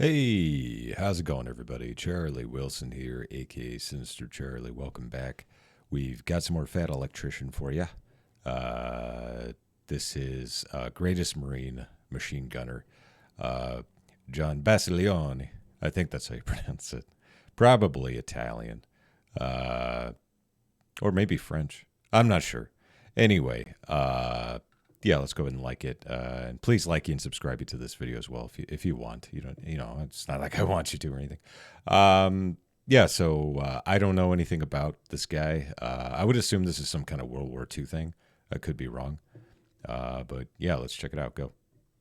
Hey, how's it going, everybody? Charlie Wilson here, aka Sinister Charlie. Welcome back. We've got some more Fat Electrician for you. This is Greatest Marine Machine Gunner, uh, John Basilone. I think that's how you pronounce it. Probably Italian, uh, or maybe French. I'm not sure. Anyway, yeah, let's go ahead and like it, and please like and subscribe to this video as well if you want. You don't, it's not like I want you to or anything. Yeah, so I don't know anything about this guy. I would assume this is some kind of World War II thing. I could be wrong, but yeah, let's check it out. Go.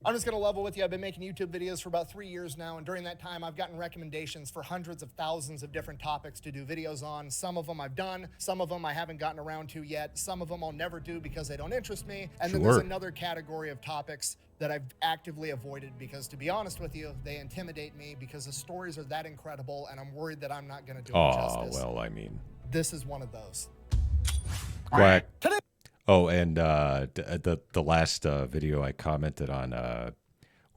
I'm just going to level with you. I've been making YouTube videos for about 3 years now, and during that time, I've gotten recommendations for hundreds of thousands of different topics to do videos on. Some of them I've done, some of them I haven't gotten around to yet, some of them I'll never do because they don't interest me, and then there's another category of topics that I've actively avoided because, to be honest with you, they intimidate me because the stories are that incredible, and I'm worried that I'm not going to do them justice. Oh, well, I mean. This is one of those. Quack. Oh, and the last video I commented on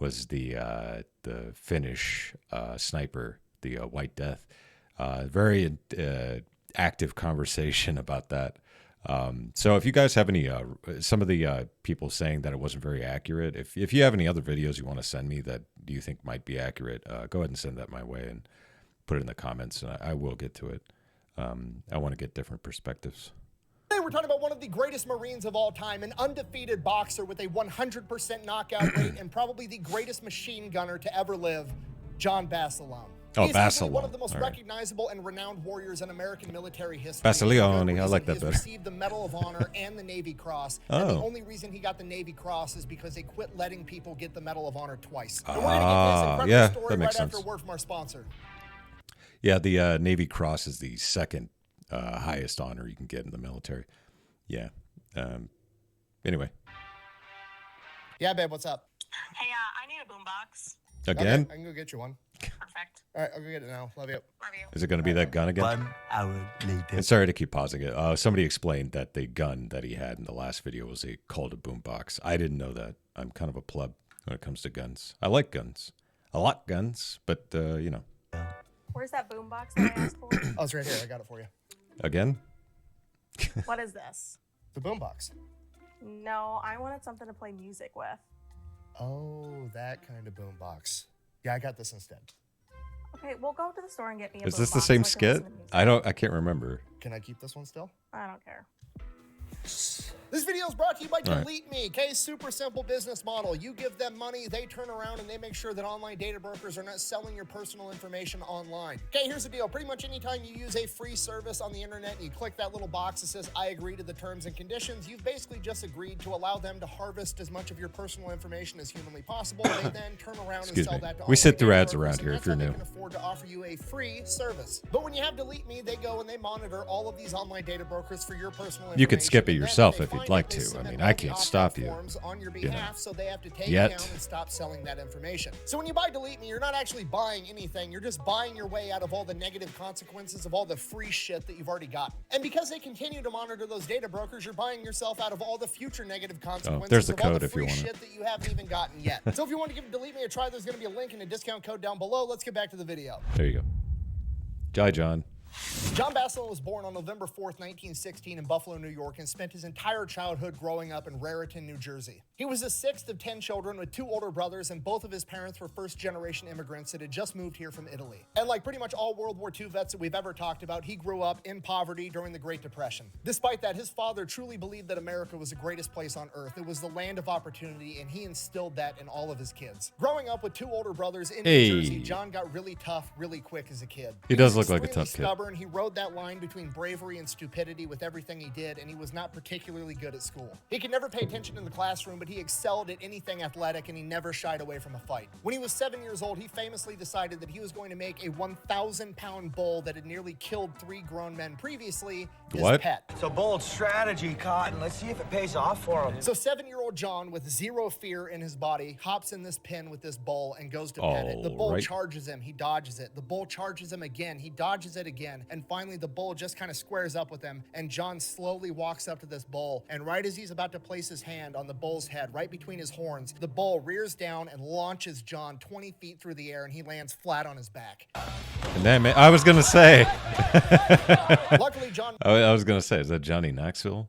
was the Finnish sniper, the White Death. Very active conversation about that. So if you guys have any, some of the people saying that it wasn't very accurate, if you have any other videos you want to send me that you think might be accurate, go ahead and send that my way and put it in the comments, and I will get to it. I want to get different perspectives. Today we're talking about one of the greatest Marines of all time, an undefeated boxer with a 100% knockout rate and probably the greatest machine gunner to ever live, John Basilone. Oh, He's Basilone. One of the most recognizable and renowned warriors in American military history. Basilone, I like that better. He received the Medal of Honor and the Navy Cross. And the only reason he got the Navy Cross is because they quit letting people get the Medal of Honor twice. And we're going to get this incredible story right after a word from our sponsor. Yeah, the Navy Cross is the second highest honor you can get in the military. Yeah. Anyway. Yeah, babe, what's up? Hey, I need a boombox. Again? Okay, I can go get you one. Perfect. All right, I'll go get it now. Love you. Love you. Is it going to be that gun again? 1 hour later. And sorry to keep pausing it. Somebody explained that the gun that he had in the last video was called a boombox. I didn't know that. I'm kind of a pleb when it comes to guns. I like guns. I like guns, but, you know. Where's that boombox that I asked for? Oh, it's right here. I got it for you. Again? What is this? The boombox. No, I wanted something to play music with. Oh, that kind of boombox. Yeah, I got this instead. Okay, we'll go to the store and get me a boombox. Is this the same so I can skit? listen to music. I can't remember. Can I keep this one still? I don't care. This video is brought to you by Delete Me. Okay, super simple business model. You give them money, they turn around and they make sure that online data brokers are not selling your personal information online. Okay, here's the deal. Pretty much anytime you use a free service on the internet and you click that little box that says, I agree to the terms and conditions, you've basically just agreed to allow them to harvest as much of your personal information as humanly possible. They then turn around and sell that to We sit through online ads data around brokers, here and if you're that's how new. they can afford to offer you a free service. But when you have Delete Me, they go and they monitor all of these online data brokers for your personal information. You could skip it And then yourself they if you'd find like it, they to. I submit mean, all I the can't opt-out stop you. forms on your You know. behalf, so they have to take Yet. it down and stop selling that information. So when you buy Delete Me, you're not actually buying anything. You're just buying your way out of all the negative consequences of all the free shit that you've already gotten. And because they continue to monitor those data brokers, you're buying yourself out of all the future negative consequences there's the of all code the if you free want it. shit that you haven't even gotten yet. So if you want to give Delete Me a try, there's going to be a link and a discount code down below. Let's get back to the video. There you go. Jai John. John Basilone was born on November 4th, 1916 in Buffalo, New York, and spent his entire childhood growing up in Raritan, New Jersey. He was the sixth of 10 children with 2 older brothers, and both of his parents were first-generation immigrants that had just moved here from Italy. And like pretty much all World War II vets that we've ever talked about, he grew up in poverty during the Great Depression. Despite that, his father truly believed that America was the greatest place on earth. It was the land of opportunity, and he instilled that in all of his kids. Growing up with 2 older brothers in New Jersey, John got really tough really quick as a kid. He does was look like a extremely tough kid. stubborn. He rode that line between bravery and stupidity with everything he did, and he was not particularly good at school. He could never pay attention in the classroom, but he excelled at anything athletic, and he never shied away from a fight. When he was 7 years old, he famously decided that he was going to make a 1,000-pound bull that had nearly killed 3 grown men previously his pet. It's a bold strategy, Cotton. Let's see if it pays off for him. So 7-year-old John, with zero fear in his body, hops in this pen with this bull and goes to pet it. The bull charges him. He dodges it. The bull charges him again. He dodges it again. again. And finally, the bull just kind of squares up with him, and John slowly walks up to this bull. And right as he's about to place his hand on the bull's head, right between his horns, the bull rears down and launches John 20 feet through the air, and he lands flat on his back. And then, I was going to say. Luckily, John I was going to say, is that Johnny Knoxville?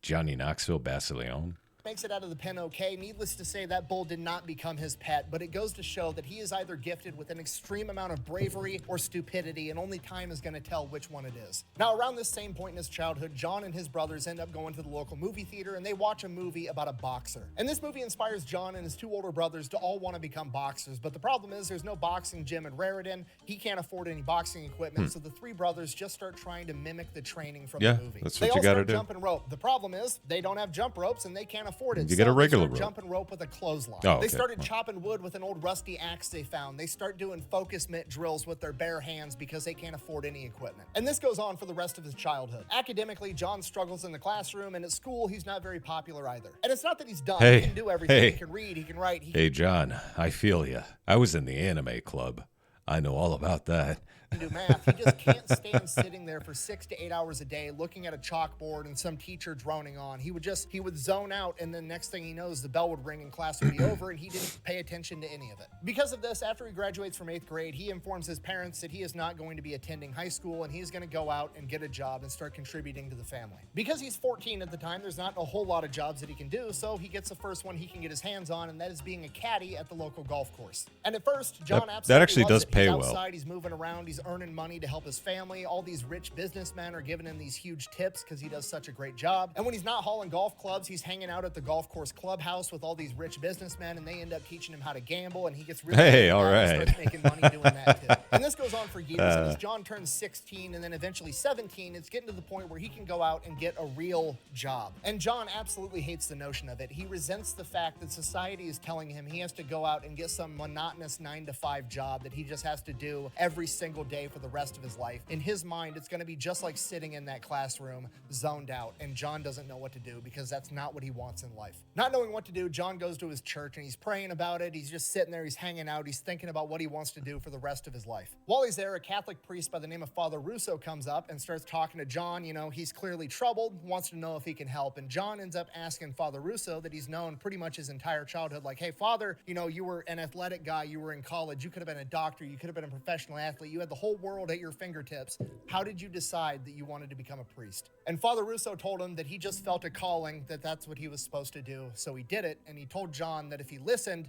Johnny Knoxville Basilone? makes it out of the pen okay. Needless to say, that bull did not become his pet, but it goes to show that he is either gifted with an extreme amount of bravery or stupidity, and only time is going to tell which one it is. Now, around this same point in his childhood, John and his brothers end up going to the local movie theater, and they watch a movie about a boxer. And this movie inspires John and his two older brothers to all want to become boxers, but the problem is there's no boxing gym in Raritan. He can't afford any boxing equipment, so the three brothers just start trying to mimic the training from the movie. That's They what all you got to start do. jumping rope. The problem is they don't have jump ropes, and they can't afford it. You get a So regular they rope. start jumping rope with a clothesline. Oh, They okay. started chopping wood with an old rusty axe they found. They start doing focus mitt drills with their bare hands because they can't afford any equipment. And this goes on for the rest of his childhood. Academically, John struggles in the classroom, and at school, he's not very popular either. And it's not that he's dumb. Hey, He can do everything. hey. He can read, he can write, he Hey, John, I feel ya. I was in the anime club. I know all about that. can do math. He just can't stand sitting there for 6 to 8 hours a day looking at a chalkboard and some teacher droning on. He would zone out, and then next thing he knows, the bell would ring and class would be over, and he didn't pay attention to any of it. Because of this, after he graduates from 8th grade, he informs his parents that he is not going to be attending high school, and he's going to go out and get a job and start contributing to the family. Because he's 14 at the time, there's not a whole lot of jobs that he can do, so he gets the first one he can get his hands on, and that is being a caddy at the local golf course. And at first, John That absolutely actually loves does it. pay He's well. outside, he's moving around, he's earning money to help his family. All these rich businessmen are giving him these huge tips because he does such a great job. And when he's not hauling golf clubs, he's hanging out at the golf course clubhouse with all these rich businessmen, and they end up teaching him how to gamble, and he gets really Hey, good at all that and right. starts making money doing that too. And this goes on for years, and as John turns 16 and then eventually 17, it's getting to the point where he can go out and get a real job. And John absolutely hates the notion of it. He resents the fact that society is telling him he has to go out and get some monotonous 9-to-5 job that he just has to do every single day for the rest of his life. In his mind, it's going to be just like sitting in that classroom, zoned out, and John doesn't know what to do because that's not what he wants in life. Not knowing what to do, John goes to his church and he's praying about it. He's just sitting there, he's hanging out, he's thinking about what he wants to do for the rest of his life. While he's there, a Catholic priest by the name of Father Russo comes up and starts talking to John. You know, he's clearly troubled, wants to know if he can help, and John ends up asking Father Russo that he's known pretty much his entire childhood, like, hey, Father, you know, you were an athletic guy, you were in college, you could have been a doctor, you could have been a professional athlete, you had the whole world at your fingertips. How did you decide that you wanted to become a priest? And Father Russo told him that he just felt a calling, that that's what he was supposed to do, so he did it, and he told John that if he listened,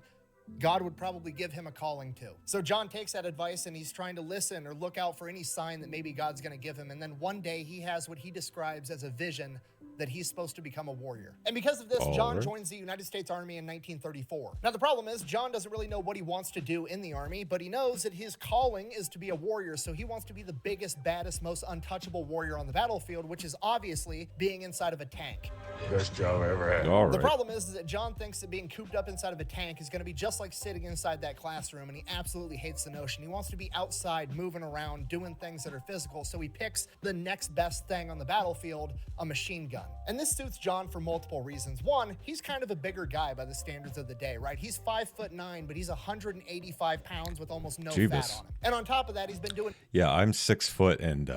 God would probably give him a calling too. So John takes that advice and he's trying to listen or look out for any sign that maybe God's going to give him. And then one day he has what he describes as a vision that he's supposed to become a warrior. And because of this, John right. joins the United States Army in 1934. Now, the problem is John doesn't really know what he wants to do in the Army, but he knows that his calling is to be a warrior. So he wants to be the biggest, baddest, most untouchable warrior on the battlefield, which is obviously being inside of a tank. Best job I ever had. All The right. problem is that John thinks that being cooped up inside of a tank is going to be just like sitting inside that classroom, and he absolutely hates the notion. He wants to be outside, moving around, doing things that are physical, so he picks the next best thing on the battlefield, a machine gun. And this suits John for multiple reasons. One, he's kind of a bigger guy by the standards of the day, right? He's 5'9", but he's 185 pounds with almost no Jeebus. fat on him. And on top of that, he's been doing Yeah, I'm 6 foot, and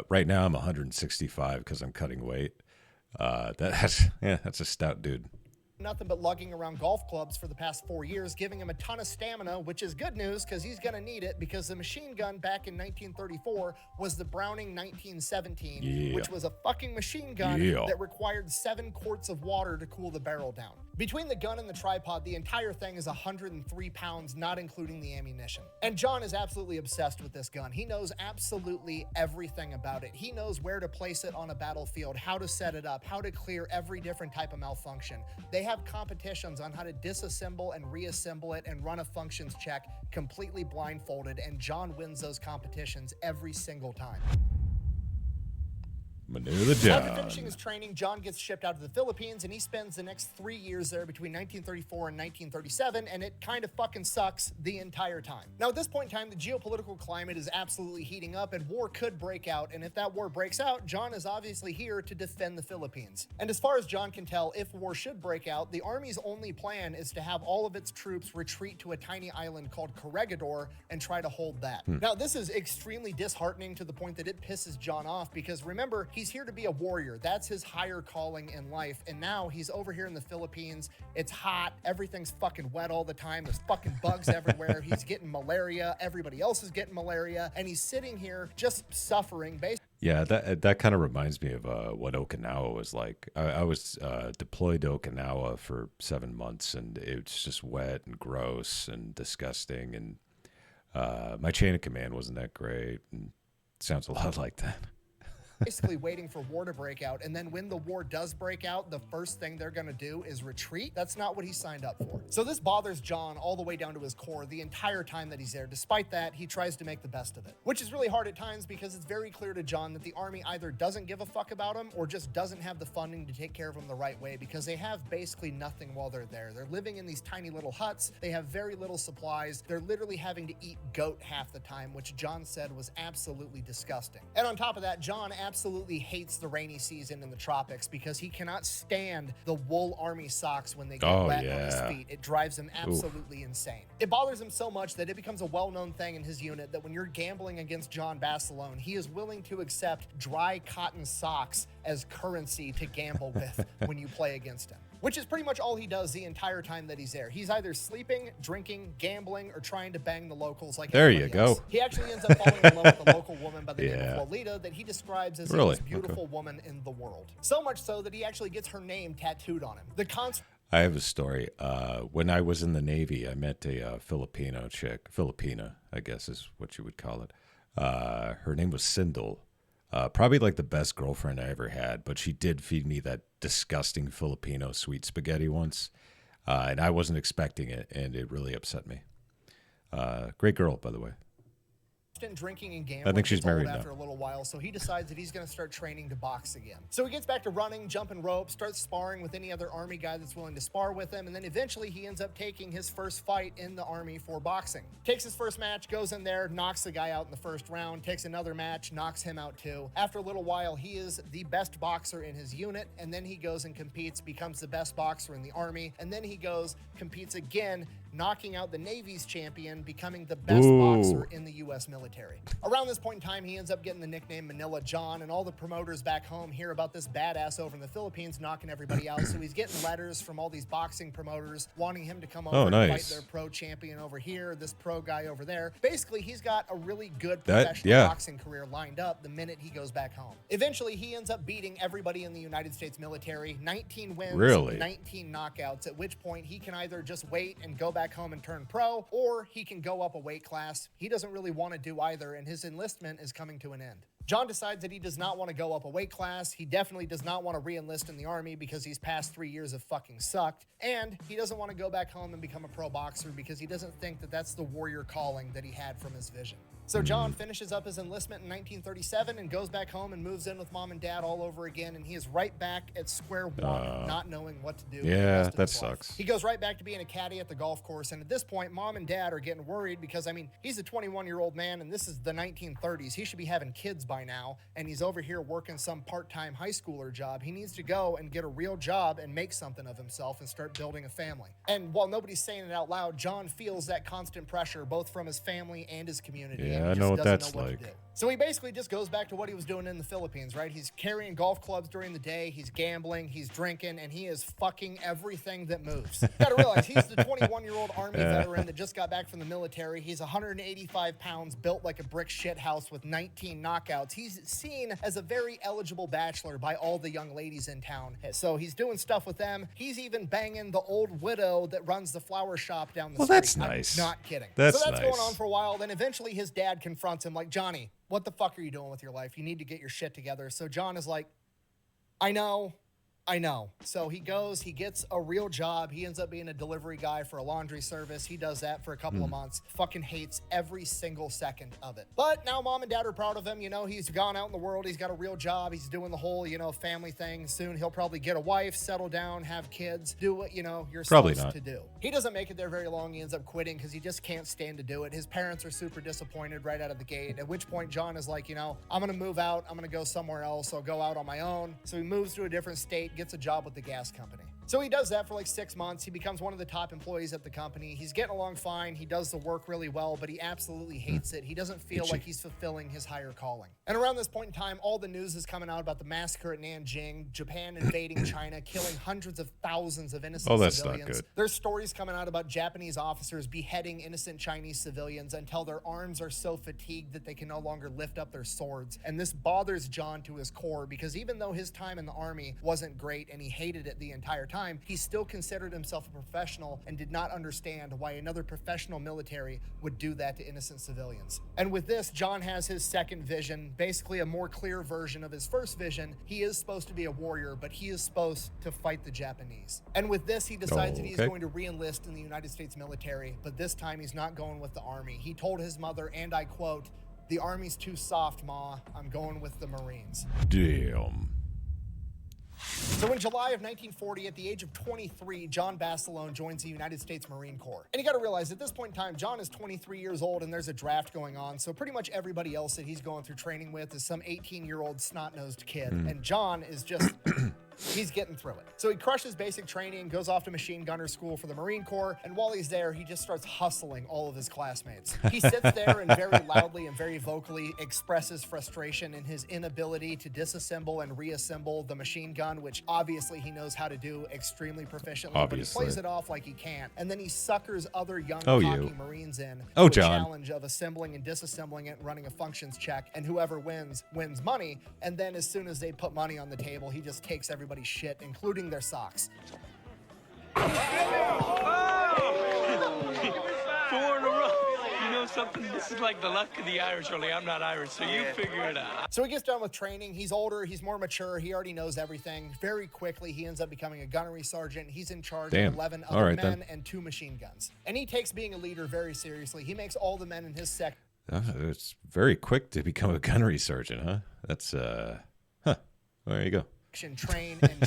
right now I'm 165 because I'm cutting weight. That's a stout dude. nothing but lugging around golf clubs for the past 4 years, giving him a ton of stamina, which is good news because he's going to need it, because the machine gun back in 1934 was the Browning 1917, Yeah. which was a fucking machine gun Yeah. that required 7 quarts of water to cool the barrel down. Between the gun and the tripod, the entire thing is 103 pounds, not including the ammunition. And John is absolutely obsessed with this gun. He knows absolutely everything about it. He knows where to place it on a battlefield, how to set it up, how to clear every different type of malfunction. They have competitions on how to disassemble and reassemble it and run a functions check completely blindfolded, and John wins those competitions every single time. Manila After finishing John. his training, John gets shipped out to the Philippines, and he spends the next 3 years there between 1934 and 1937, and it kind of fucking sucks the entire time. Now, at this point in time, the geopolitical climate is absolutely heating up, and war could break out, and if that war breaks out, John is obviously here to defend the Philippines. And as far as John can tell, if war should break out, the Army's only plan is to have all of its troops retreat to a tiny island called Corregidor and try to hold that. Now, this is extremely disheartening to the point that it pisses John off, because remember, he's here to be a warrior. That's his higher calling in life. And now he's over here in the Philippines. It's hot. Everything's fucking wet all the time. There's fucking bugs everywhere. He's getting malaria. Everybody else is getting malaria. And he's sitting here just suffering. Yeah, that kind of reminds me of what Okinawa was like. I was deployed to Okinawa for 7 months, and it's just wet and gross and disgusting. And my chain of command wasn't that great. And it sounds a lot like that. Basically waiting for war to break out, and then when the war does break out, the first thing they're gonna do is retreat. That's not what he signed up for. So this bothers John all the way down to his core the entire time that he's there. Despite that, he tries to make the best of it, which is really hard at times, because it's very clear to John that the Army either doesn't give a fuck about him or just doesn't have the funding to take care of him the right way, because they have basically nothing while they're there. They're living in these tiny little huts. They have very little supplies. They're literally having to eat goat half the time, which John said was absolutely disgusting. And on top of that, John absolutely hates the rainy season in the tropics, because he cannot stand the wool army socks when they get wet on his feet. It drives him absolutely insane. It bothers him so much that it becomes a well-known thing in his unit that when you're gambling against John Basilone, he is willing to accept dry cotton socks as currency to gamble with when you play against him, which is pretty much all he does the entire time that he's there. He's either sleeping, drinking, gambling, or trying to bang the locals like there everybody you else. go. He actually ends up falling in love with a local woman by the name of Lolita that he describes as the most beautiful woman in the world. So much so that he actually gets her name tattooed on him. I have a story. When I was in the Navy, I met a Filipino chick. Filipina, I guess is what you would call it. Her name was Sindel. Probably like the best girlfriend I ever had, but she did feed me that disgusting Filipino sweet spaghetti once, and I wasn't expecting it, and it really upset me. Great girl, by the way. Drinking and gambling. I think she's married after now. a little while, so he decides that he's going to start training to box again. So he gets back to running, jumping rope, starts sparring with any other Army guy that's willing to spar with him, and then eventually he ends up taking his first fight in the Army for boxing. Takes his first match, goes in there, knocks the guy out in the first round, takes another match, knocks him out too. After a little while, he is the best boxer in his unit, and then he goes and competes, becomes the best boxer in the Army, and then he goes, competes again, knocking out the Navy's champion, becoming the best boxer in the U.S. military. Around this point in time, he ends up getting the nickname Manila John, and all the promoters back home hear about this badass over in the Philippines knocking everybody out. So he's getting letters from all these boxing promoters wanting him to come over and fight their pro champion over here, this pro guy over there. Basically, he's got a really good professional boxing career lined up the minute he goes back home. Eventually, he ends up beating everybody in the United States military, 19 wins, 19 knockouts, at which point he can either just wait and go back home and turn pro, or he can go up a weight class. He doesn't really want to do either, and his enlistment is coming to an end. John decides that he does not want to go up a weight class. He definitely does not want to re-enlist in the Army because he's past 3 years of fucking sucked. And he doesn't want to go back home and become a pro boxer because he doesn't think that that's the warrior calling that he had from his vision. So John finishes up his enlistment in 1937 and goes back home and moves in with mom and dad all over again, and he is right back at square one, not knowing what to do. Yeah, that sucks. He goes right back to being a caddy at the golf course, and at this point, mom and dad are getting worried because, I mean, he's a 21-year-old man, and this is the 1930s. He should be having kids by now, and he's over here working some part-time high schooler job. He needs to go and get a real job and make something of himself and start building a family. And while nobody's saying it out loud, John feels that constant pressure both from his family and his community. Yeah, I know what that's like. So he basically just goes back to what he was doing in the Philippines, right? He's carrying golf clubs during the day, he's gambling, he's drinking, and he is fucking everything that moves. You gotta realize, he's the 21-year-old Army veteran that just got back from the military. He's 185 pounds, built like a brick shithouse with 19 knockouts. He's seen as a very eligible bachelor by all the young ladies in town. So he's doing stuff with them. He's even banging the old widow that runs the flower shop down the street. Well, that's nice. I'm not kidding. That's so that's nice. going on for a while. Then eventually his dad confronts him like, Johnny, what the fuck are you doing with your life? You need to get your shit together. So John is like, I know I know. So he goes, he gets a real job. He ends up being a delivery guy for a laundry service. He does that for a couple of months. Fucking hates every single second of it. But now mom and dad are proud of him. You know, he's gone out in the world. He's got a real job. He's doing the whole, you know, family thing. Soon he'll probably get a wife, settle down, have kids, do what, you know, you're Probably supposed not. to do. He doesn't make it there very long. He ends up quitting because he just can't stand to do it. His parents are super disappointed right out of the gate, at which point John is like, you know, I'm going to move out. I'm going to go somewhere else. I'll go out on my own. So he moves to a different state, gets a job with the gas company. So he does that for like 6 months. He becomes one of the top employees at the company. He's getting along fine. He does the work really well, but he absolutely hates it. He doesn't feel like he's fulfilling his higher calling. And around this point in time, all the news is coming out about the massacre at Nanjing, Japan invading China, killing hundreds of thousands of innocent that's civilians. not good. There's stories coming out about Japanese officers beheading innocent Chinese civilians until their arms are so fatigued that they can no longer lift up their swords. And this bothers John to his core because even though his time in the army wasn't great and he hated it the entire time, he still considered himself a professional and did not understand why another professional military would do that to innocent civilians. And with this, John has his second vision, basically a more clear version of his first vision. He is supposed to be a warrior, but he is supposed to fight the Japanese. And with this, he decides that he's going to re-enlist in the United States military, but this time he's not going with the army. He told his mother, and I quote, "The army's too soft, Ma. I'm going with the Marines." Damn. So in July of 1940, at the age of 23, John Basilone joins the United States Marine Corps. And you got to realize, at this point in time, John is 23 years old and there's a draft going on. So pretty much everybody else that he's going through training with is some 18-year-old snot-nosed kid. And John is just... he's getting through it. So he crushes basic training, goes off to machine gunner school for the Marine Corps, and while he's there, he just starts hustling all of his classmates. He sits there and very loudly and very vocally expresses frustration in his inability to disassemble and reassemble the machine gun, which obviously he knows how to do extremely proficiently, but he plays it off like he can't. And then he suckers other young cocky Marines in to a challenge of assembling and disassembling it and running a functions check, and whoever wins money. And then as soon as they put money on the table, he just takes everybody's shit, including their socks. 4 in a row. You know something? This is like the luck of the Irish, only I'm not Irish, so you figure it out. So he gets done with training. He's older. He's more mature. He already knows everything. Very quickly, he ends up becoming a gunnery sergeant. He's in charge of 11 other men and 2 machine guns. And he takes being a leader very seriously. He makes all the men in his sector. It's very quick to become a gunnery sergeant, huh? That's, there you go. Train and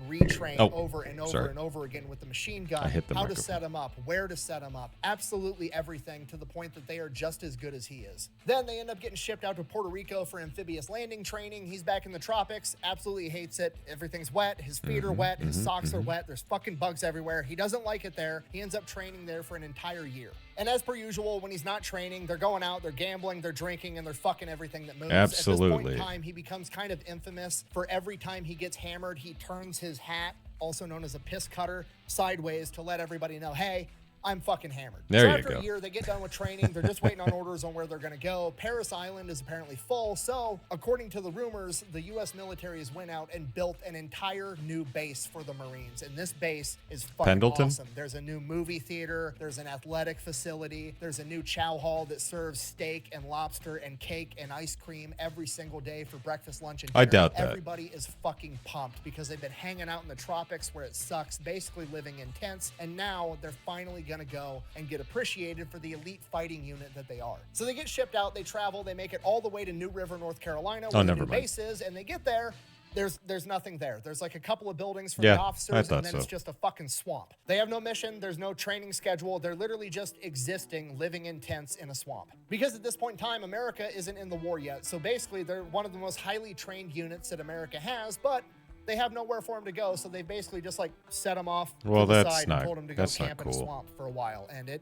retrain over and over and over again with the machine gun, how to set them up, where to set them up, absolutely everything, to the point that they are just as good as he is. Then they end up getting shipped out to Puerto Rico for amphibious landing training. He's back in the tropics, absolutely hates it. Everything's wet, his feet are wet, his socks are wet, there's fucking bugs everywhere. He doesn't like it there. He ends up training there for an entire year. And as per usual, when he's not training, they're going out, they're gambling, they're drinking, and they're fucking everything that moves. Absolutely. At this point in time, he becomes kind of infamous for every time he gets hammered, he turns his hat, also known as a piss cutter, sideways to let everybody know, hey, I'm fucking hammered. There so you after go. a year, they get done with training. They're just waiting on orders on where they're going to go. Paris Island is apparently full. So according to the rumors, the U.S. military has went out and built an entire new base for the Marines. And this base is fucking awesome. There's a new movie theater. There's an athletic facility. There's a new chow hall that serves steak and lobster and cake and ice cream every single day for breakfast, lunch, and dinner. I doubt that. Everybody is fucking pumped because they've been hanging out in the tropics where it sucks, basically living in tents. And now they're finally going to go and get appreciated for the elite fighting unit that they are. So they get shipped out, they travel, they make it all the way to New River, North Carolina, where the new base is, and they get there. There's nothing there. There's like a couple of buildings for the officers, and then it's just a fucking swamp. They have no mission. There's no training schedule. They're literally just existing, living in tents in a swamp. Because at this point in time, America isn't in the war yet. So basically, they're one of the most highly trained units that America has, but they have nowhere for them to go, so they basically just like set them off to the side and told them to go camp in a swamp for a while, and it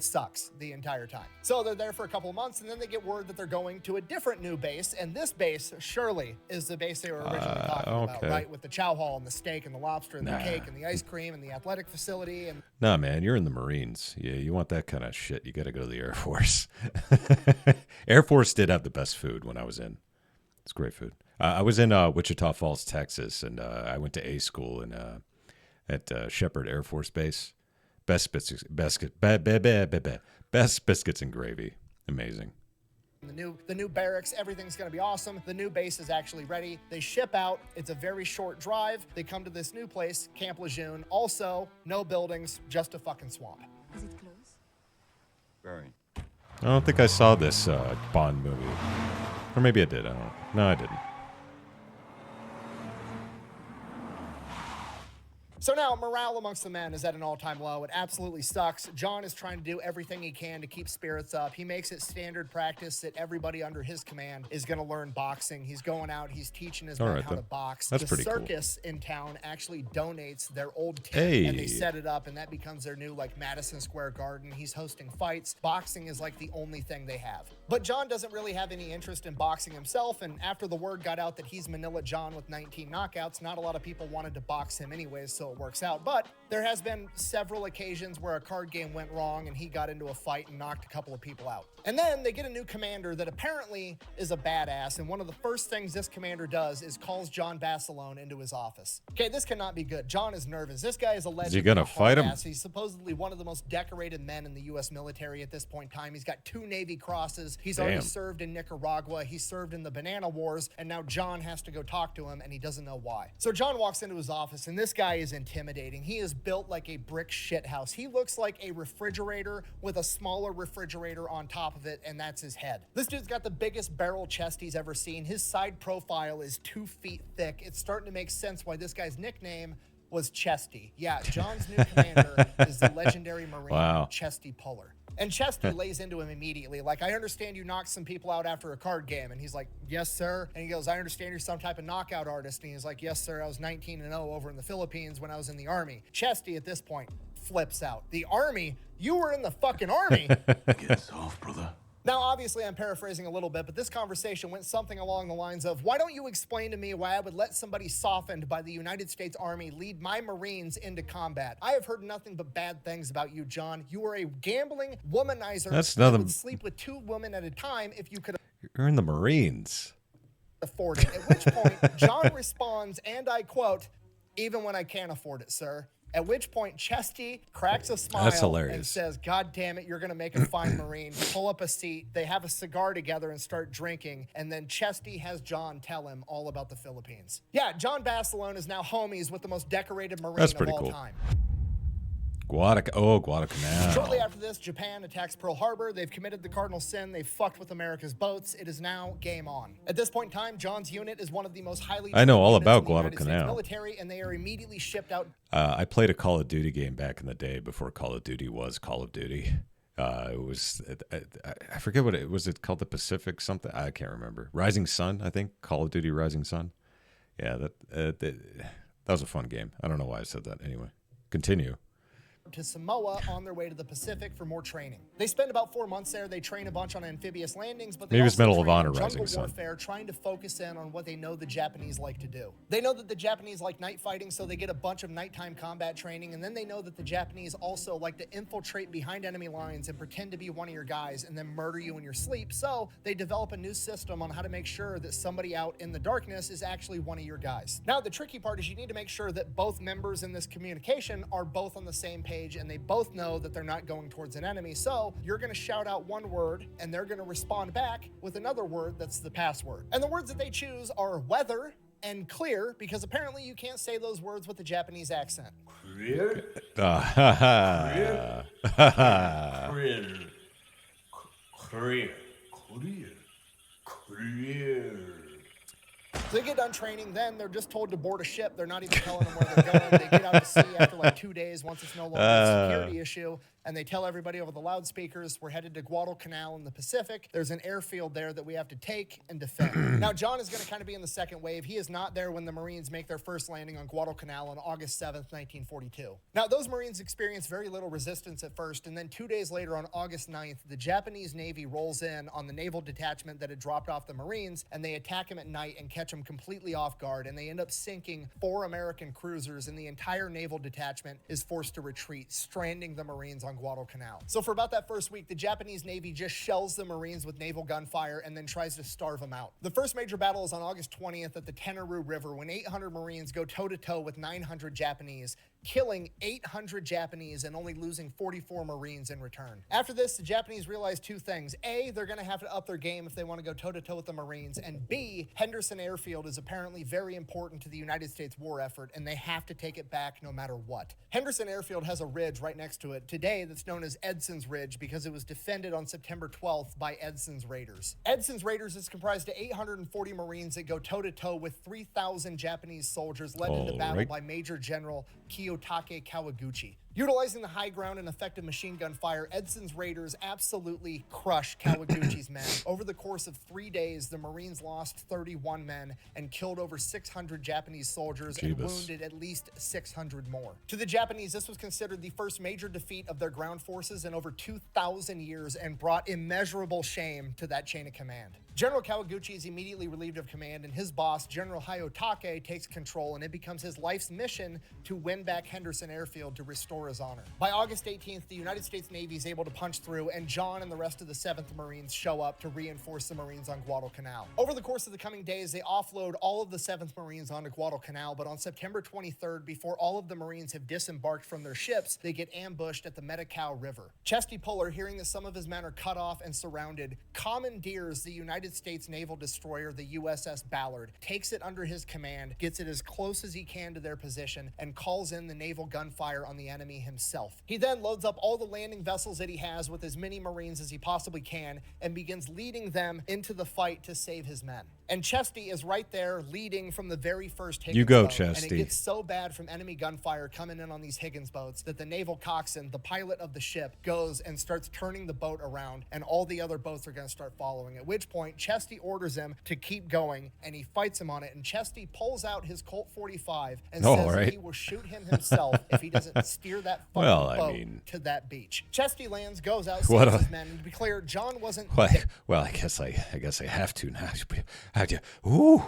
sucks the entire time. So they're there for a couple of months, and then they get word that they're going to a different new base, and this base surely is the base they were originally talking about, right? With the chow hall and the steak and the lobster and the cake and the ice cream and the athletic facility. And nah, man, you're in the Marines. Yeah, you want that kind of shit, you got to go to the Air Force. Air Force did have the best food when I was in. It's great food. I was in Wichita Falls, Texas, and I went to A school at Shepherd Air Force Base. Best biscuits and gravy. Amazing. The new barracks, everything's going to be awesome. The new base is actually ready. They ship out. It's a very short drive. They come to this new place, Camp Lejeune. Also, no buildings, just a fucking swamp. Is it close? Very. I don't think I saw this Bond movie. Or maybe I did. I don't know. No, I didn't. So now, morale amongst the men is at an all-time low. It absolutely sucks. John is trying to do everything he can to keep spirits up. He makes it standard practice that everybody under his command is going to learn boxing. He's going out, he's teaching his men how to box. That's the pretty circus in town actually donates their old tent, Hey. and they set it up, and that becomes their new, like, Madison Square Garden. He's hosting fights. Boxing is, like, the only thing they have. But John doesn't really have any interest in boxing himself, and after the word got out that he's Manila John with 19 knockouts, not a lot of people wanted to box him anyways, so it works out. But there has been several occasions where a card game went wrong and he got into a fight and knocked a couple of people out. And then they get a new commander that apparently is a badass, and one of the first things this commander does is calls John Basilone into his office. Okay, this cannot be good. John is nervous. This guy is a legend. Is he gonna fight him? He's supposedly one of the most decorated men in the U.S. military at this point in time. He's got 2 Navy crosses. He's already served in Nicaragua. He served in the Banana Wars, and now John has to go talk to him, and he doesn't know why. So John walks into his office, and this guy is intimidating. He is built like a brick shithouse. He looks like a refrigerator with a smaller refrigerator on top of it, and that's his head. This dude's got the biggest barrel chest he's ever seen. His side profile is 2 feet thick. It's starting to make sense why this guy's nickname was Chesty. Yeah, John's new commander is the legendary Marine Chesty Puller. And Chesty lays into him immediately. Like, I understand you knocked some people out after a card game. And he's like, yes, sir. And he goes, I understand you're some type of knockout artist. And he's like, yes, sir. I was 19-0 over in the Philippines when I was in the Army. Chesty, at this point, flips out. The Army? You were in the fucking Army. Get soft, brother. Now, obviously, I'm paraphrasing a little bit, but this conversation went something along the lines of, why don't you explain to me why I would let somebody softened by the United States Army lead my Marines into combat? I have heard nothing but bad things about you, John. You are a gambling womanizer. That's that nothing. would sleep with 2 women at a time if you could You're in the Marines. afford it. At which point, John responds, and I quote, even when I can't afford it, sir. At which point, Chesty cracks a smile and says, God damn it, you're going to make a fine Marine. Pull up a seat. They have a cigar together and start drinking. And then Chesty has John tell him all about the Philippines. Yeah, John Basilone is now homies with the most decorated Marine of all time. Guadalcanal. Shortly after this, Japan attacks Pearl Harbor. They've committed the cardinal sin. They've fucked with America's boats. It is now game on. At this point in time, John's unit is one of the most highly I know all trained about units in the United States Guadalcanal. military, and they are immediately shipped out. I played a Call of Duty game back in the day before Call of Duty was Call of Duty. It was, I forget what it was. It called the Pacific something? I can't remember. Rising Sun, I think. Call of Duty Rising Sun. Yeah, that was a fun game. I don't know why I said that. Anyway, continue. To Samoa on their way to the Pacific for more training. They spend about 4 months there. They train a bunch on amphibious landings, but they Maybe it's also Medal of train Honor on Rising jungle Sun. warfare, trying to focus in on what they know the Japanese like to do. They know that the Japanese like night fighting, so they get a bunch of nighttime combat training, and then they know that the Japanese also like to infiltrate behind enemy lines and pretend to be one of your guys and then murder you in your sleep. So they develop a new system on how to make sure that somebody out in the darkness is actually one of your guys. Now, the tricky part is you need to make sure that both members in this communication are both on the same page and they both know that they're not going towards an enemy. So you're going to shout out one word and they're going to respond back with another word that's the password. And the words that they choose are weather and clear, because apparently you can't say those words with a Japanese accent. Clear? Clear. So they get done training, then they're just told to board a ship. They're not even telling them where they're going. They get out to sea after like 2 days once it's no longer a security issue. And they tell everybody over the loudspeakers, we're headed to Guadalcanal in the Pacific. There's an airfield there that we have to take and defend. Now, John is going to kind of be in the second wave. He is not there when the Marines make their first landing on Guadalcanal on August 7th, 1942. Now, those Marines experience very little resistance at first, and then 2 days later on August 9th, the Japanese Navy rolls in on the naval detachment that had dropped off the Marines, and they attack them at night and catch them completely off guard, and they end up sinking 4 American cruisers, and the entire naval detachment is forced to retreat, stranding the Marines on Guadalcanal. So for about that first week, the Japanese Navy just shells the Marines with naval gunfire and then tries to starve them out. The first major battle is on August 20th at the Tenaru River when 800 Marines go toe-to-toe with 900 Japanese. killing 800 Japanese and only losing 44 Marines in return. After this, the Japanese realized two things. A, they're going to have to up their game if they want to go toe-to-toe with the Marines, and B, Henderson Airfield is apparently very important to the United States war effort, and they have to take it back no matter what. Henderson Airfield has a ridge right next to it today that's known as Edson's Ridge because it was defended on September 12th by Edson's Raiders. Edson's Raiders is comprised of 840 Marines that go toe-to-toe with 3,000 Japanese soldiers led into battle by Major General Kiyotake Kawaguchi. Utilizing the high ground and effective machine gun fire, Edson's Raiders absolutely crushed Kawaguchi's men. Over the course of 3 days, the Marines lost 31 men and killed over 600 Japanese soldiers and wounded at least 600 more. To the Japanese, this was considered the first major defeat of their ground forces in over 2,000 years and brought immeasurable shame to that chain of command. General Kawaguchi is immediately relieved of command, and his boss, General Hayotake, takes control, and it becomes his life's mission to win back Henderson Airfield to restore his honor. By August 18th, the United States Navy is able to punch through, and John and the rest of the 7th Marines show up to reinforce the Marines on Guadalcanal. Over the course of the coming days, they offload all of the 7th Marines onto Guadalcanal, but on September 23rd, before all of the Marines have disembarked from their ships, they get ambushed at the Medicao River. Chesty Puller, hearing that some of his men are cut off and surrounded, commandeers the United States naval destroyer, the USS Ballard, takes it under his command, gets it as close as he can to their position, and calls in the naval gunfire on the enemy himself. He then loads up all the landing vessels that he has with as many Marines as he possibly can and begins leading them into the fight to save his men. And Chesty is right there leading from the very first Higgins boat. Chesty. And it gets so bad from enemy gunfire coming in on these Higgins boats that the naval coxswain, the pilot of the ship, goes and starts turning the boat around, and all the other boats are going to start following, at which point Chesty orders him to keep going, and he fights him on it, and Chesty pulls out his Colt 45 and says that he will shoot him himself if he doesn't steer that fucking boat to that beach. Chesty lands, goes out, saves his men, and to be clear, John wasn't... Well, I guess I have to now. Ooh.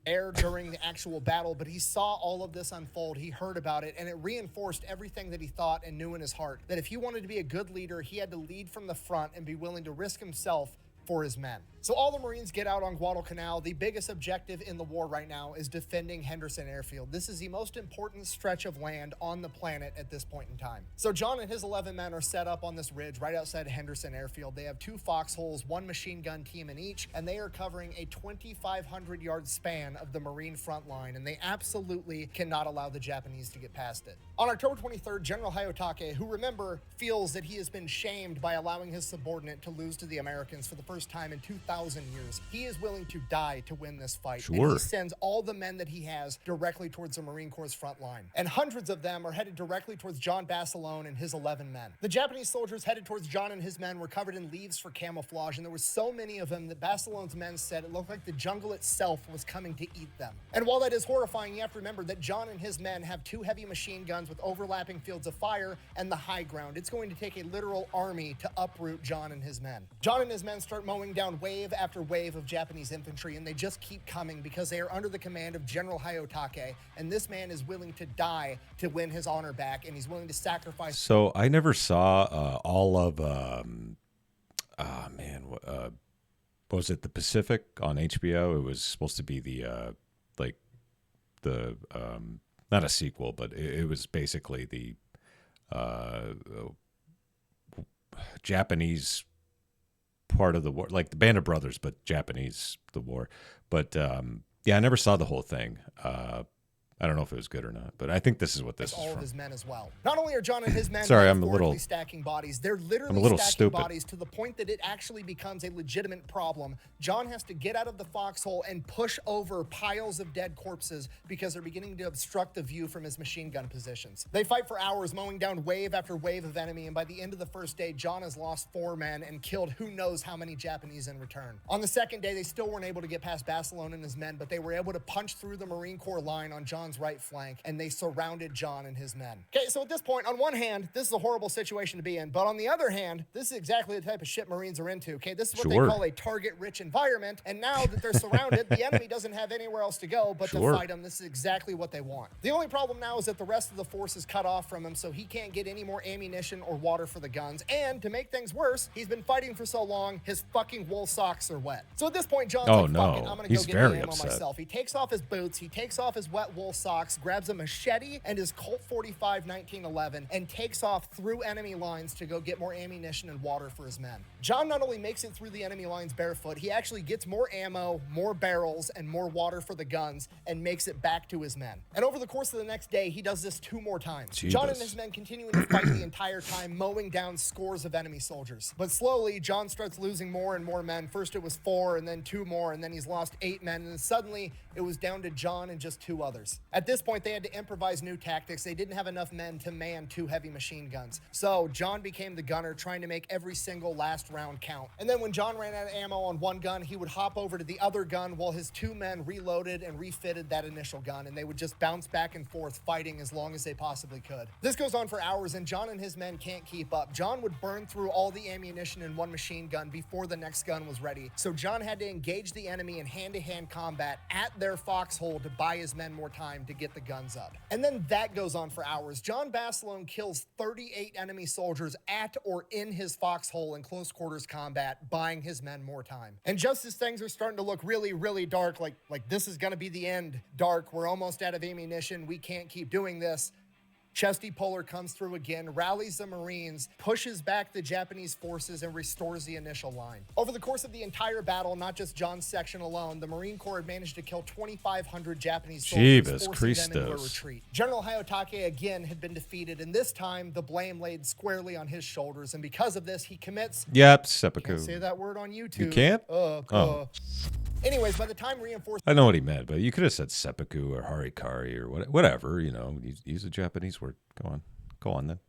Air during the actual battle, but he saw all of this unfold. He heard about it, and it reinforced everything that he thought and knew in his heart, that if he wanted to be a good leader, he had to lead from the front and be willing to risk himself for his men. So all the Marines get out on Guadalcanal. The biggest objective in the war right now is defending Henderson Airfield. This is the most important stretch of land on the planet at this point in time. So John and his 11 men are set up on this ridge right outside Henderson Airfield. They have 2 foxholes, 1 machine gun team in each, and they are covering a 2,500 yard span of the Marine front line, and they absolutely cannot allow the Japanese to get past it. On October 23rd, General Hayotake, who remember feels that he has been shamed by allowing his subordinate to lose to the Americans for the first time in 2,000 years, he is willing to die to win this fight. And he sends all the men that he has directly towards the Marine Corps' front line. And hundreds of them are headed directly towards John Basilone and his 11 men. The Japanese soldiers headed towards John and his men were covered in leaves for camouflage, and there were so many of them that Basilone's men said it looked like the jungle itself was coming to eat them. And while that is horrifying, you have to remember that John and his men have 2 heavy machine guns with overlapping fields of fire and the high ground. It's going to take a literal army to uproot John and his men. John and his men start mowing down wave after wave of Japanese infantry, and they just keep coming because they are under the command of General Hayotake, and this man is willing to die to win his honor back, and he's willing to sacrifice. So I never saw all of was it The Pacific on HBO? It was supposed to be the not a sequel, but it was basically the Japanese part of the war, like the Band of Brothers, but Japanese, the war. But I never saw the whole thing. I don't know if it was good or not, but I think this is what this is all from. of his men as well. Not only are John and his men stacking bodies, they're literally stacking stupid. bodies to the point that it actually becomes a legitimate problem. John has to get out of the foxhole and push over piles of dead corpses because they're beginning to obstruct the view from his machine gun positions. They fight for hours, mowing down wave after wave of enemy, and by the end of the first day, John has lost 4 men and killed who knows how many Japanese in return. On the second day, they still weren't able to get past Basilone and his men, but they were able to punch through the Marine Corps line on John's right flank, and they surrounded John and his men. Okay, so at this point, on one hand, this is a horrible situation to be in, but on the other hand, this is exactly the type of shit Marines are into, okay? This is what they call a target-rich environment, and now that they're surrounded, the enemy doesn't have anywhere else to go but to fight them. This is exactly what they want. The only problem now is that the rest of the force is cut off from him, so he can't get any more ammunition or water for the guns, and to make things worse, he's been fighting for so long, his fucking wool socks are wet. So at this point, John's fuck it, I'm gonna go get the ammo myself. He takes off his boots, he takes off his wet wool socks, grabs a machete and his Colt 45 1911 and takes off through enemy lines to go get more ammunition and water for his men. John not only makes it through the enemy lines barefoot, he actually gets more ammo, more barrels, and more water for the guns and makes it back to his men. And over the course of the next day, he does this 2 more times. John and his men continuing to fight the entire time, mowing down scores of enemy soldiers. But slowly, John starts losing more and more men. First it was 4, and then 2 more, and then he's lost 8 men, and then suddenly it was down to John and just 2 others. At this point, they had to improvise new tactics. They didn't have enough men to man 2 heavy machine guns. So John became the gunner, trying to make every single last round count. And then when John ran out of ammo on one gun, he would hop over to the other gun while his 2 men reloaded and refitted that initial gun, and they would just bounce back and forth, fighting as long as they possibly could. This goes on for hours, and John and his men can't keep up. John would burn through all the ammunition in one machine gun before the next gun was ready. So John had to engage the enemy in hand-to-hand combat at their foxhole to buy his men more time to get the guns up. And then that goes on for hours. John Basilone kills 38 enemy soldiers at or in his foxhole in close quarters combat, buying his men more time. And just as things are starting to look really, really dark, like this is gonna be the end, dark, we're almost out of ammunition, we can't keep doing this, Chesty Puller comes through again, rallies the Marines, pushes back the Japanese forces, and restores the initial line. Over the course of the entire battle, not just John's section alone, the Marine Corps had managed to kill 2,500 Japanese soldiers, forcing them into a retreat. General Hayotake again had been defeated, and this time the blame laid squarely on his shoulders, and because of this, he commits... Yep, seppuku. Can't say that word on YouTube. You can't? Anyways, by the time reinforcements... I know what he meant, but you could have said seppuku or harikari or whatever, use a Japanese word. Go on then.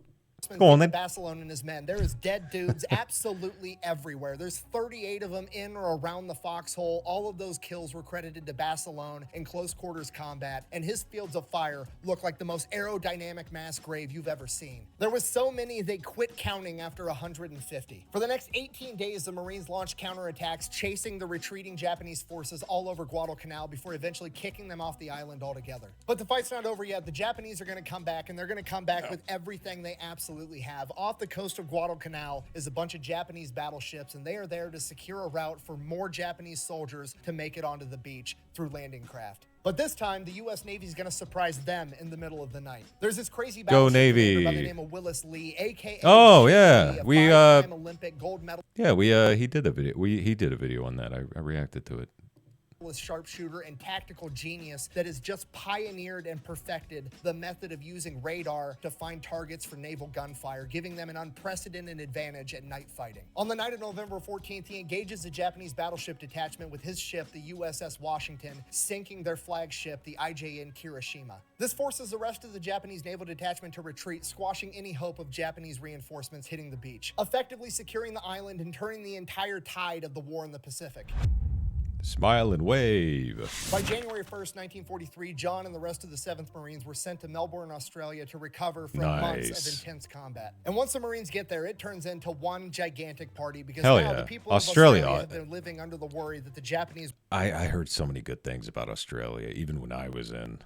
Go on then. Basilone and his men. There is dead dudes absolutely everywhere. There's 38 of them in or around the foxhole. All of those kills were credited to Basilone in close quarters combat, and his fields of fire look like the most aerodynamic mass grave you've ever seen. There was so many they quit counting after 150. For the next 18 days, the Marines launched counterattacks, chasing the retreating Japanese forces all over Guadalcanal before eventually kicking them off the island altogether. But the fight's not over yet. The Japanese are going to come back, and they're going to come back with everything they absolutely have. Off the coast of Guadalcanal is a bunch of Japanese battleships, and they are there to secure a route for more Japanese soldiers to make it onto the beach through landing craft. But this time, the U.S. Navy is going to surprise them in the middle of the night. There's this crazy Go battleship Navy by the name of Willis Lee, a.k.a. Oh, yeah. a We, five-time Olympic gold medal. Yeah, he did a video. He did a video on that. I reacted to it. Sharpshooter and tactical genius that has just pioneered and perfected the method of using radar to find targets for naval gunfire, giving them an unprecedented advantage at night fighting. On the night of November 14th, he engages a Japanese battleship detachment with his ship, the USS Washington, sinking their flagship, the IJN Kirishima. This forces the rest of the Japanese naval detachment to retreat, squashing any hope of Japanese reinforcements hitting the beach, effectively securing the island and turning the entire tide of the war in the Pacific. Smile and wave. By January 1st, 1943, John and the rest of the 7th Marines were sent to Melbourne, Australia to recover from months of intense combat. And once the Marines get there, it turns into one gigantic party because now the people of Australia have been living under the worry that the Japanese... I heard so many good things about Australia, even when I was in.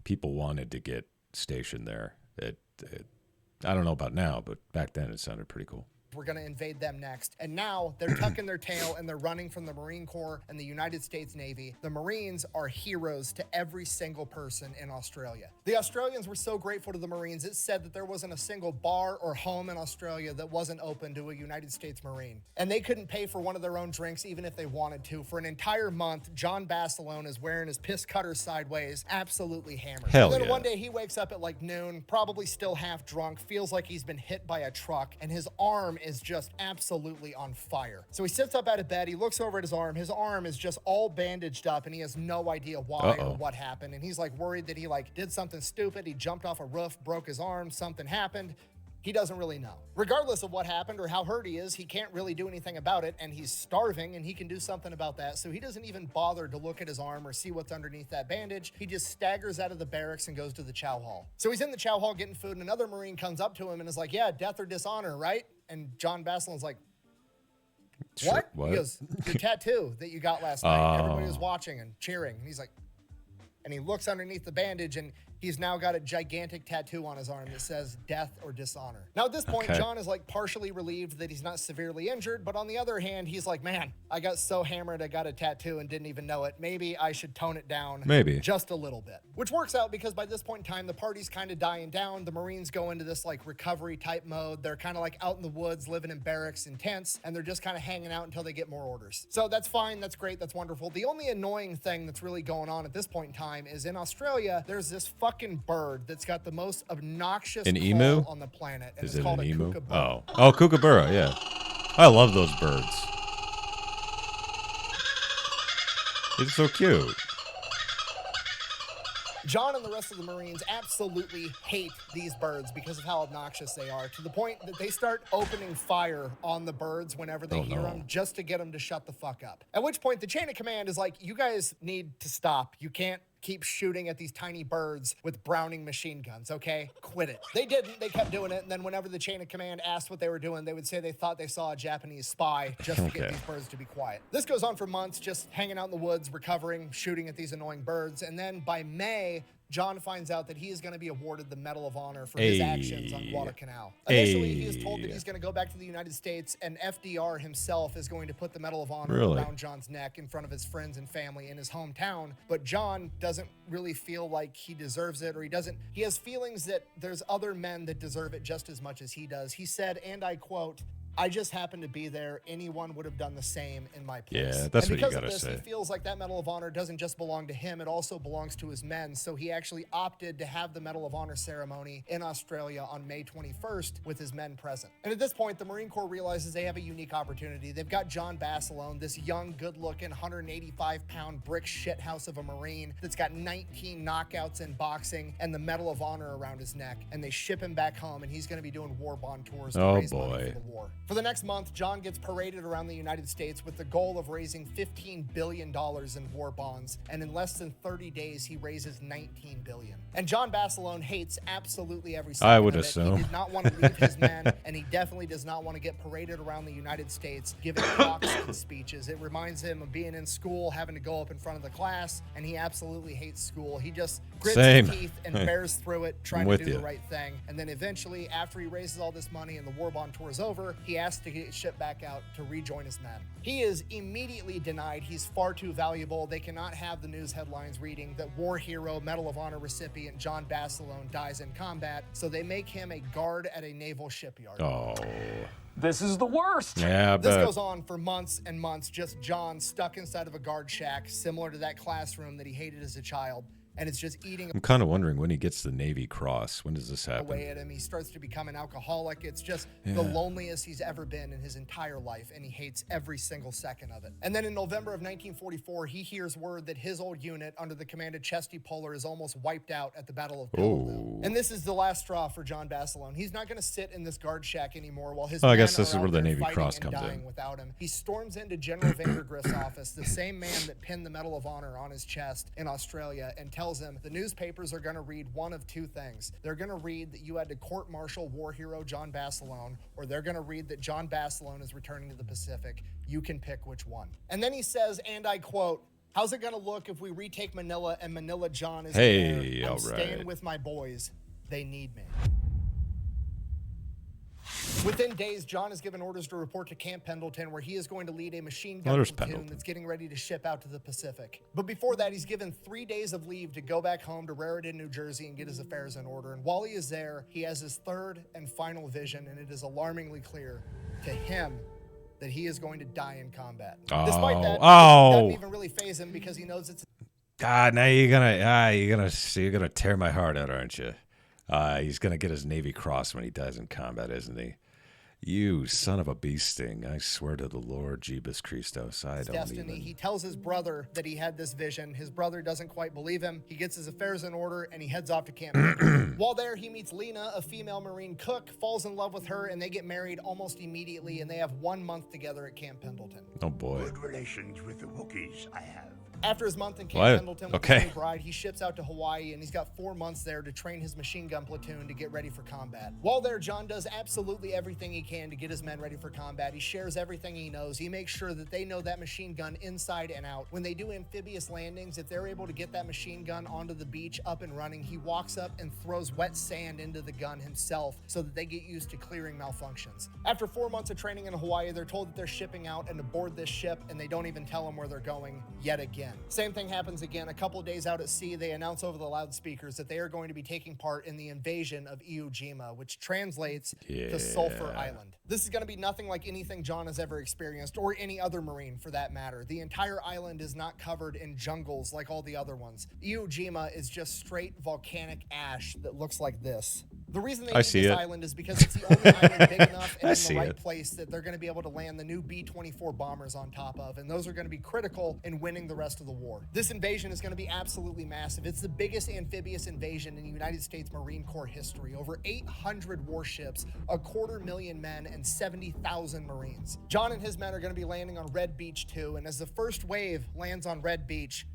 People wanted to get stationed there. I don't know about now, but back then it sounded pretty cool. We're going to invade them next. And now they're tucking their tail and they're running from the Marine Corps and the United States Navy. The Marines are heroes to every single person in Australia. The Australians were so grateful to the Marines, it's said that there wasn't a single bar or home in Australia that wasn't open to a United States Marine. And they couldn't pay for one of their own drinks even if they wanted to. For an entire month, John Basilone is wearing his piss cutter sideways, absolutely hammered. And then one day he wakes up at like noon, probably still half drunk, feels like he's been hit by a truck, and his arm is just absolutely on fire. So he sits up out of bed, he looks over at his arm is just all bandaged up, and he has no idea why or what happened. And he's like worried that he did something stupid, he jumped off a roof, broke his arm, something happened. He doesn't really know. Regardless of what happened or how hurt he is, he can't really do anything about it, and he's starving, and he can do something about that, so he doesn't even bother to look at his arm or see what's underneath that bandage. He just staggers out of the barracks and goes to the chow hall. So he's in the chow hall getting food, and another Marine comes up to him and is like, yeah, death or dishonor, right? And John Basilone's like, what? He goes, your tattoo that you got last night. Everybody was watching and cheering. And he's like, and he looks underneath the bandage, and he's now got a gigantic tattoo on his arm that says death or dishonor. Now at this point, Okay. John is like partially relieved that he's not severely injured, but on the other hand, he's like, man, I got so hammered I got a tattoo and didn't even know it. Maybe I should tone it down Maybe. just a little bit. Which works out because by this point in time, the party's kind of dying down. The Marines go into this like recovery type mode. They're kind of like out in the woods, living in barracks and tents, and they're just kind of hanging out until they get more orders. So that's fine, that's great, that's wonderful. The only annoying thing that's really going on at this point in time is in Australia, there's this fucking bird that's got the most obnoxious An call emu? on the planet, and Is it's it called an a emu? kookaburra. Oh, kookaburra, yeah. I love those birds. It's so cute. John and the rest of the Marines absolutely hate these birds because of how obnoxious they are, to the point that they start opening fire on the birds whenever they hear them, just to get them to shut the fuck up. At which point the chain of command is like, you guys need to stop. You can't keep shooting at these tiny birds with Browning machine guns, okay? Quit it. They didn't. They kept doing it, and then whenever the chain of command asked what they were doing, they would say they thought they saw a Japanese spy just to get these birds to be quiet. This goes on for months, just hanging out in the woods, recovering, shooting at these annoying birds, and then by May, John finds out that he is going to be awarded the Medal of Honor for his actions on Guadalcanal. Initially, he is told that he's going to go back to the United States, and FDR himself is going to put the Medal of Honor around John's neck in front of his friends and family in his hometown. But John doesn't really feel like he deserves it, or he has feelings that there's other men that deserve it just as much as he does. He said, and I quote, I just happened to be there. Anyone would have done the same in my place. Yeah, that's and what you because gotta of this, say. he feels like that Medal of Honor doesn't just belong to him, it also belongs to his men. So he actually opted to have the Medal of Honor ceremony in Australia on May 21st with his men present. And at this point, the Marine Corps realizes they have a unique opportunity. They've got John Basilone, this young, good-looking, 185-pound brick shithouse of a Marine that's got 19 knockouts in boxing and the Medal of Honor around his neck. And they ship him back home, and he's going to be doing war bond tours to raise money for the war. For the next month, John gets paraded around the United States with the goal of raising $15 billion in war bonds, and in less than 30 days, he raises $19 billion. And John Basilone hates absolutely every second I would of it. assume. He did not want to leave his men, and he definitely does not want to get paraded around the United States giving talks and speeches. It reminds him of being in school, having to go up in front of the class, and he absolutely hates school. He just grits his teeth and bears through it, trying to do the right thing. And then eventually, after he raises all this money and the war bond tour is over, he asks to get shipped back out to rejoin his men. He is immediately denied. He's far too valuable. They cannot have the news headlines reading that war hero, Medal of Honor recipient John Basilone dies in combat, so they make him a guard at a naval shipyard. Oh. This is the worst. Yeah, This goes on for months and months, just John stuck inside of a guard shack, similar to that classroom that he hated as a child. And it's just eating I'm kind of wondering when he gets the Navy Cross. When does this happen? away at him. He starts to become an alcoholic. It's just the loneliest he's ever been in his entire life, and he hates every single second of it. And then in November of 1944, he hears word that his old unit under the command of Chesty Puller is almost wiped out at the Battle of Peleliu. And this is the last straw for John Basilone. He's not going to sit in this guard shack anymore while his men I guess this are is where out the there Navy fighting Cross and comes dying in. without him. He storms into General Vandergrift's office, the same man that pinned the Medal of Honor on his chest in Australia, and tells him the newspapers are going to read one of two things. They're going to read that you had to court-martial war hero John Basilone, or they're going to read that John Basilone is returning to the Pacific. You can pick which one. And then he says, and I quote, how's it going to look if we retake Manila and Manila John is there? I'm all staying right. with my boys. They need me. Within days, John is given orders to report to Camp Pendleton, where he is going to lead a machine gun there's platoon Pendleton. that's getting ready to ship out to the Pacific. But before that, he's given 3 days of leave to go back home to Raritan, New Jersey, and get his affairs in order. And while he is there, he has his third and final vision, and it is alarmingly clear to him that he is going to die in combat. Despite that, it doesn't even really faze him because he knows it's God, now you're gonna tear my heart out, aren't you? He's gonna get his Navy Cross when he dies in combat, isn't he? You son of a bee sting! I swear to the Lord, Jeebus Christos, I don't destiny. even. He tells his brother that he had this vision. His brother doesn't quite believe him. He gets his affairs in order and he heads off to Camp Pendleton. While there, he meets Lena, a female Marine cook, falls in love with her, and they get married almost immediately, and they have 1 month together at Camp Pendleton. Oh boy. Good relations with the Wookiees I have. After his month in Camp What? Pendleton with Okay. his new bride, he ships out to Hawaii, and he's got 4 months there to train his machine gun platoon to get ready for combat. While there, John does absolutely everything he can to get his men ready for combat. He shares everything he knows. He makes sure that they know that machine gun inside and out. When they do amphibious landings, if they're able to get that machine gun onto the beach up and running, he walks up and throws wet sand into the gun himself so that they get used to clearing malfunctions. After 4 months of training in Hawaii, they're told that they're shipping out and to board this ship, and they don't even tell them where they're going yet again. Same thing happens again. A couple of days out at sea, they announce over the loudspeakers that they are going to be taking part in the invasion of Iwo Jima, which translates to Sulphur Island. This is going to be nothing like anything John has ever experienced, or any other Marine for that matter. The entire island is not covered in jungles like all the other ones. Iwo Jima is just straight volcanic ash that looks like this. The reason they need this island is because it's the only island big enough and in the right place that they're going to be able to land the new B-24 bombers on top of, and those are going to be critical in winning the rest of the war. This invasion is going to be absolutely massive. It's the biggest amphibious invasion in United States Marine Corps history. Over 800 warships, 250,000 men, and 70,000 Marines. John and his men are going to be landing on Red Beach too, and as the first wave lands on Red Beach,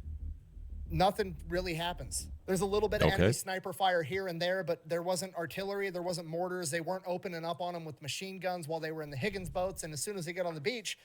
nothing really happens. There's a little bit of enemy sniper fire here and there, but there wasn't artillery, there wasn't mortars. They weren't opening up on them with machine guns while they were in the Higgins boats, and as soon as they get on the beach,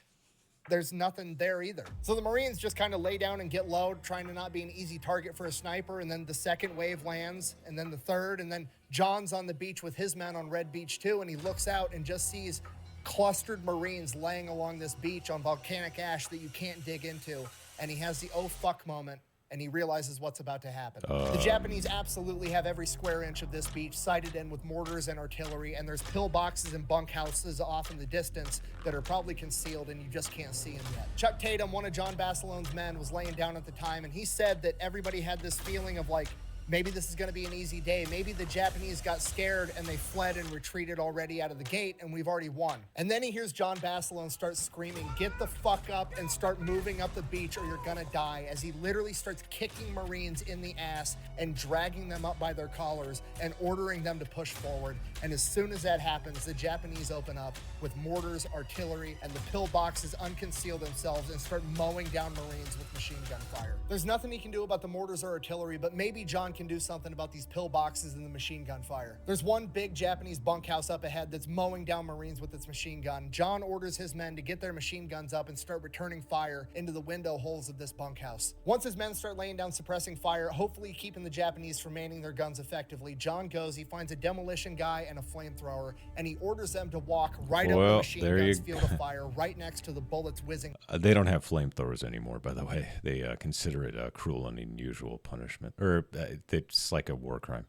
there's nothing there either. So the Marines just kind of lay down and get low, trying to not be an easy target for a sniper, and then the second wave lands, and then the third, and then John's on the beach with his men on Red Beach too, and he looks out and just sees clustered Marines laying along this beach on volcanic ash that you can't dig into, and he has the oh fuck moment, and he realizes what's about to happen. The Japanese absolutely have every square inch of this beach sighted in with mortars and artillery, and there's pillboxes and bunkhouses off in the distance that are probably concealed and you just can't see them yet. Chuck Tatum, one of John Basilone's men, was laying down at the time, and he said that everybody had this feeling of like, maybe this is going to be an easy day. Maybe the Japanese got scared and they fled and retreated already out of the gate, and we've already won. And then he hears John Basilone start screaming, "Get the fuck up and start moving up the beach or you're gonna die," as he literally starts kicking Marines in the ass and dragging them up by their collars and ordering them to push forward. And as soon as that happens, the Japanese open up with mortars, artillery, and the pillboxes unconceal themselves and start mowing down Marines with machine gun fire. There's nothing he can do about the mortars or artillery, but maybe John can do something about these pillboxes and the machine gun fire. There's one big Japanese bunkhouse up ahead that's mowing down Marines with its machine gun. John orders his men to get their machine guns up and start returning fire into the window holes of this bunkhouse. Once his men start laying down suppressing fire, hopefully keeping the Japanese from manning their guns effectively, John goes, he finds a demolition guy and a flamethrower, and he orders them to walk right up the machine gun's field of fire, right next to the bullets whizzing. They don't have flamethrowers anymore, by the way. They consider it a cruel and unusual punishment, or it's like a war crime.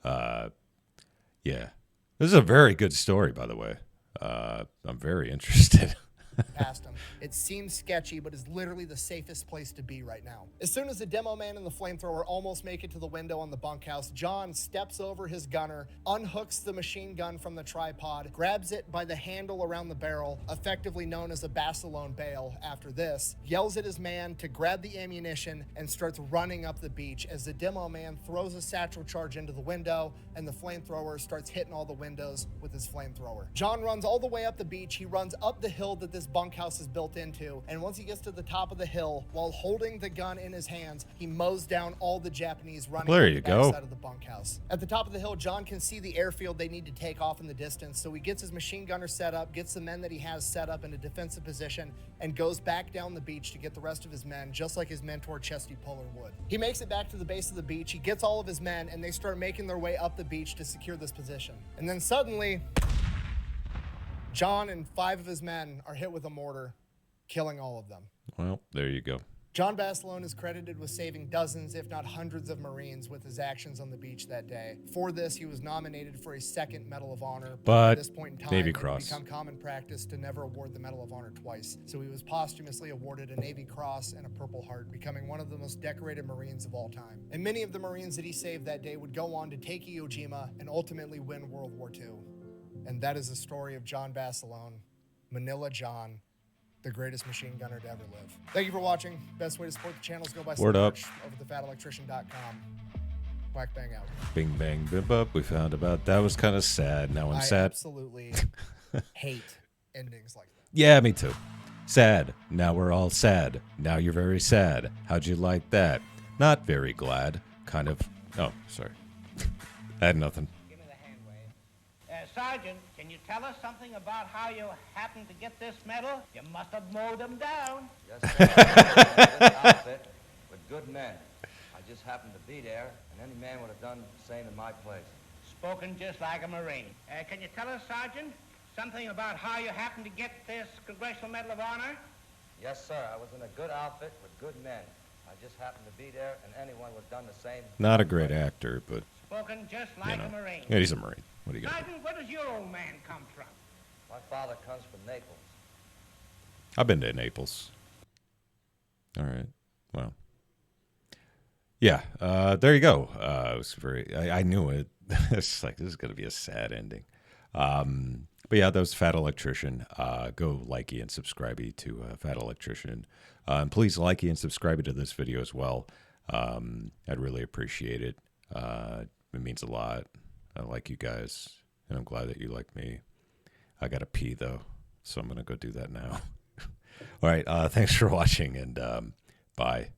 Yeah. This is a very good story, by the way. I'm very interested. Past him. It seems sketchy, but is literally the safest place to be right now. As soon as the demo man and the flamethrower almost make it to the window on the bunkhouse, John steps over his gunner, unhooks the machine gun from the tripod, grabs it by the handle around the barrel, effectively known as a Basilone bail after this, yells at his man to grab the ammunition, and starts running up the beach as the demo man throws a satchel charge into the window, and the flamethrower starts hitting all the windows with his flamethrower. John runs all the way up the beach. He runs up the hill that this bunkhouse is built into, and once he gets to the top of the hill, while holding the gun in his hands, he mows down all the Japanese running on the backside of the bunkhouse. At the top of the hill, John can see the airfield they need to take off in the distance, so he gets his machine gunner set up, gets the men that he has set up in a defensive position, and goes back down the beach to get the rest of his men, just like his mentor Chesty Puller would. He makes it back to the base of the beach, he gets all of his men, and they start making their way up the beach to secure this position. And then suddenly, John and 5 of his men are hit with a mortar, killing all of them. Well, there you go. John Basilone is credited with saving dozens, if not hundreds, of Marines with his actions on the beach that day. For this, he was nominated for a second Medal of Honor, but at this point in time, Navy it had Cross. become common practice to never award the Medal of Honor twice. So he was posthumously awarded a Navy Cross and a Purple Heart, becoming one of the most decorated Marines of all time. And many of the Marines that he saved that day would go on to take Iwo Jima and ultimately win World War II. And that is the story of John Basilone, Manila John, the greatest machine gunner to ever live. Thank you for watching. Best way to support the channel is go buy some merch over at thefatelectrician.com. Whack bang out. Bing bang bip up. We found about that was kind of sad. Now I'm sad. I absolutely hate endings like that. Yeah, me too. Sad. Now we're all sad. Now you're very sad. How'd you like that? Not very glad. Kind of. Oh, sorry. I had nothing. Give me the hand wave. Sergeant, can you tell us something about how you happened to get this medal? You must have mowed them down. Yes, sir. This outfit with good men. I just happened to be there, and any man would have done the same in my place. Spoken just like a Marine. Can you tell us, Sergeant, something about how you happened to get this Congressional Medal of Honor? Yes, sir. I was in a good outfit with good men. I just happened to be there, and anyone would have done the same. Not a great actor, but Spoken just like a Marine. yeah, he's a Marine. What are you gonna do? Sergeant, where does your old man come from? My father comes from Naples. I've been to Naples. All right. Well. Yeah. There you go. It was very. I knew it. It's like this is gonna be a sad ending. But yeah, that was Fat Electrician. Go likey and subscribe to Fat Electrician. And please likey and subscribe to this video as well. I'd really appreciate it. It means a lot. I like you guys, and I'm glad that you like me. I gotta pee though, so I'm gonna go do that now. All right. Thanks for watching, and bye.